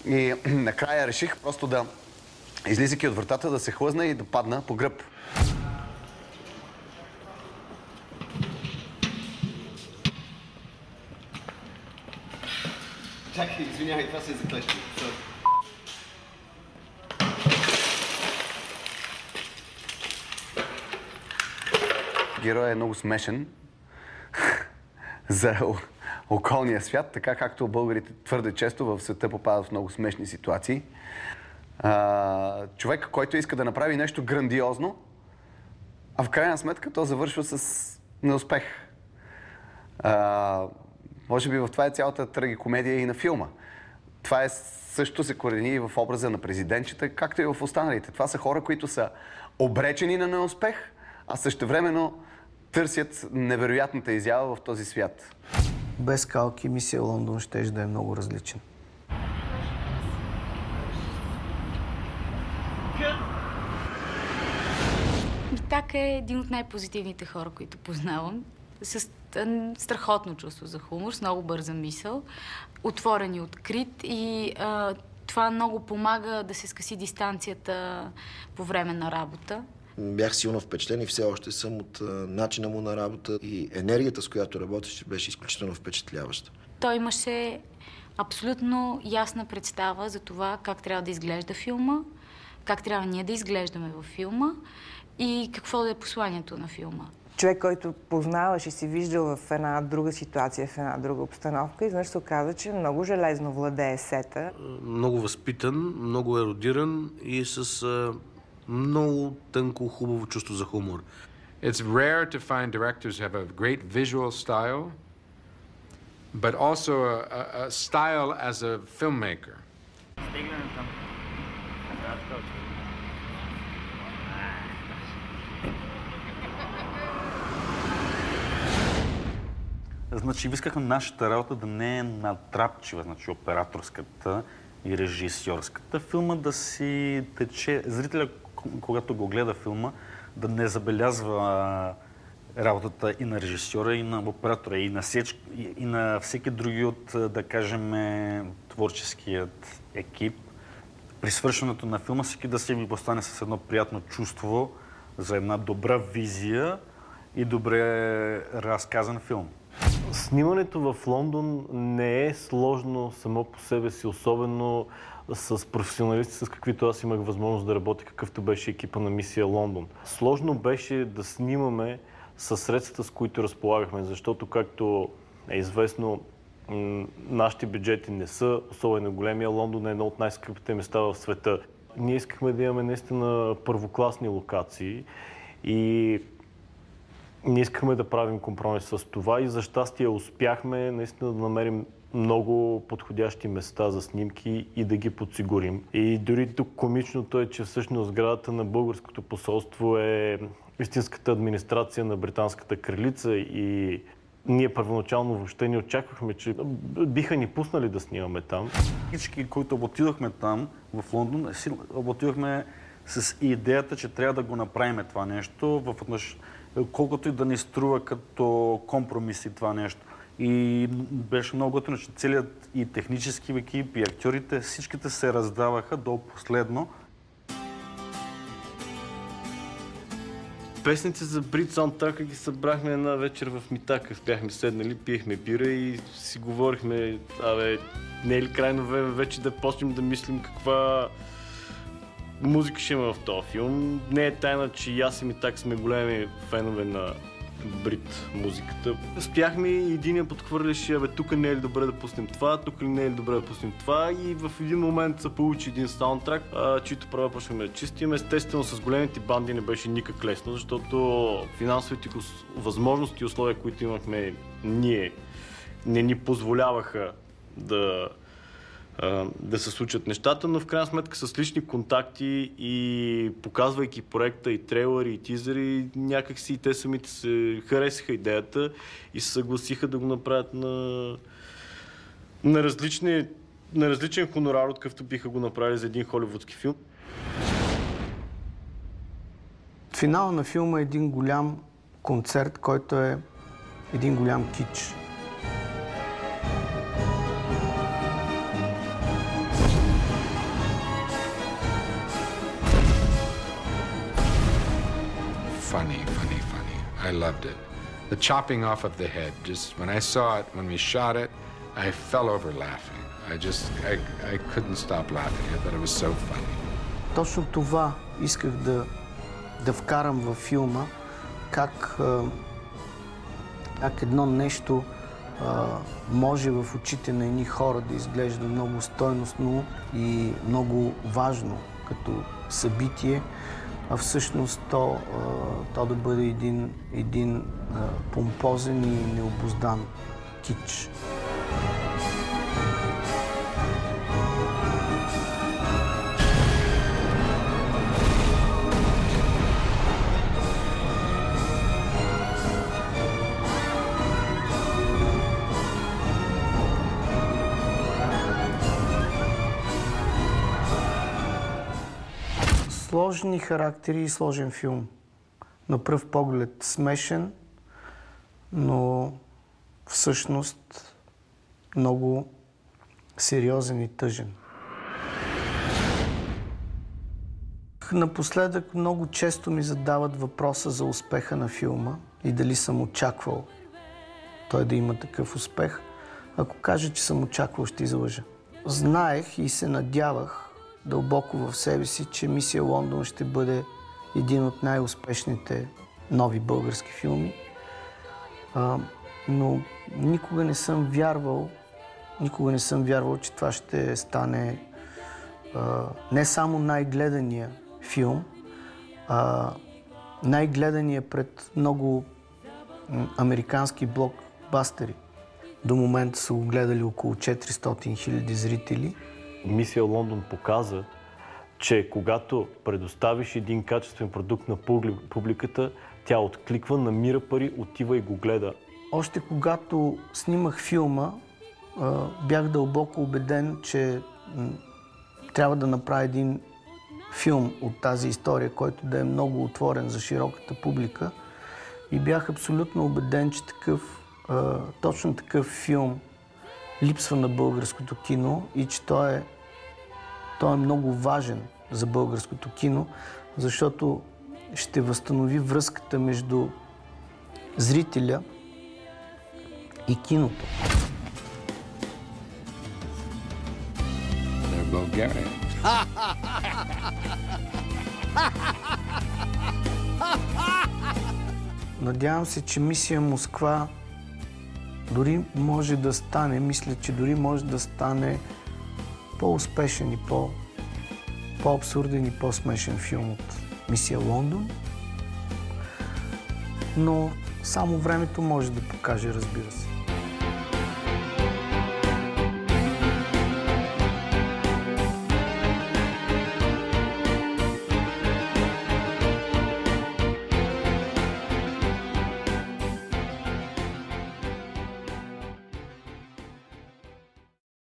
И накрая реших просто да, излизайки от вратата, да се хлъзна и да падна по гръб. Чакай, извинявай, това се е заклещи. Героят е много смешен за околния свят, така както българите твърде често в света попадат в много смешни ситуации. Човек, който иска да направи нещо грандиозно, а в крайна сметка то завършва с неуспех. Може би в това е цялата трагикомедия и на филма. Това е също се корени и в образа на президентчета, както и в останалите. Това са хора, които са обречени на неуспех, а същевременно търсят невероятната изява в този свят. Без калки мисия Лондон щеше да е много различен. Митак е един от най-позитивните хора, които познавам. С страхотно чувство за хумор, с много бърза мисъл, отворен и открит и това много помага да се скъси дистанцията по време на работа. Бях силно впечатлен и все още съм от начина му на работа и енергията, с която работеше, беше изключително впечатляваща. Той имаше абсолютно ясна представа за това как трябва да изглежда филма, как трябва ние да изглеждаме във филма и какво да е посланието на филма. Човек, който познаваш и си виждал в една друга ситуация, в една друга обстановка, изведнъж се оказа, че много железно владее сета. Много възпитан, много ерудиран и с много тънко, хубаво чувство за хумор. It's rare to find directors who have a great visual style, but also a style as a filmmaker. Значи, искахме нашата работа да не е натрапчива, значи операторската и режисьорската. Филма да си тече, зрителя, когато го гледа филма, да не забелязва работата и на режисьора, и на оператора, и на всеки други от, да кажем, творческият екип. При свършването на филма всеки да си остане с едно приятно чувство за една добра визия и добре разказан филм. Снимането в Лондон не е сложно само по себе си, особено с професионалисти, с каквито аз имах възможност да работя, какъвто беше екипа на мисия Лондон. Сложно беше да снимаме със средствата, с които разполагахме, защото, както е известно, нашите бюджети не са особено големи, а Лондон е едно от най-скъпите места в света. Ние искахме да имаме наистина първокласни локации и не искахме да правим компромис с това и за щастие успяхме наистина да намерим много подходящи места за снимки и да ги подсигурим. И дори тук комичното е, че всъщност сградата на българското посолство е истинската администрация на британската кралица и ние първоначално въобще не очаквахме, че биха ни пуснали да снимаме там. Всички, които отидохме там, в Лондон, отидохме с идеята, че трябва да го направим това нещо, колкото и да ни струва като компромиси това нещо. И беше много готино, че целият и технически екип, и актьорите, всичките се раздаваха до последно. Песните за Брит саундтрака ги събрахме една вечер в Митакъв. Бяхме седнали, пиехме бира и си говорихме, не е ли крайно време вече да почнем да мислим каква музика ще има в този филм. Не е тайна, че и аз и Митак сме големи фенове на Брит музиката. Спяхме и единия подхвърляше, тук не е ли добре да пуснем това, тук ли не е ли добре да пуснем това и в един момент се получи един саундтрак, чието права почваме да чистим. Естествено с големите банди не беше никак лесно, защото финансовите възможности и условия, които имахме ние, не ни позволяваха да се случат нещата, но в крайна сметка с лични контакти и показвайки проекта и трейлери, и тизери, някакси и те самите се харесаха идеята и се съгласиха да го направят на различен хонорар, от какъвто биха го направили за един холивудски филм. Финал на филма е един голям концерт, който е един голям кич. funny. I loved it. The chopping off of the head, just when I saw it, when we shot it, I fell over laughing. I couldn't stop laughing. I thought it was so funny. Точно това исках да вкарам във филма, как едно нещо може в очите на едни хора да изглежда много стойностно и много важно като събитие, а всъщност то да бъде един помпозен и необуздан кич. Сложни характери и сложен филм. На пръв поглед смешен, но всъщност много сериозен и тъжен. Напоследък много често ми задават въпроса за успеха на филма и дали съм очаквал той да има такъв успех. Ако кажа, че съм очаквал, ще излъжа. Знаех и се надявах дълбоко в себе си, че Мисия Лондон ще бъде един от най-успешните нови български филми. Но никога не съм вярвал, че това ще стане не само най-гледания филм, най-гледания пред много американски блокбастери. До момента са го гледали около 400 000 зрители. Мисия Лондон показа, че когато предоставиш един качествен продукт на публиката, тя откликва, намира пари, отива и го гледа. Още когато снимах филма, бях дълбоко убеден, че трябва да направя един филм от тази история, който да е много отворен за широката публика. И бях абсолютно убеден, че точно такъв филм липсва на българското кино и че той е много важен за българското кино, защото ще възстанови връзката между зрителя и киното. Надявам се, че Мисия Москва дори може да стане, мисля, че дори може да стане по-успешен и по-абсурден и по-смешен филм от Мисия Лондон. Но само времето може да покаже, разбира се.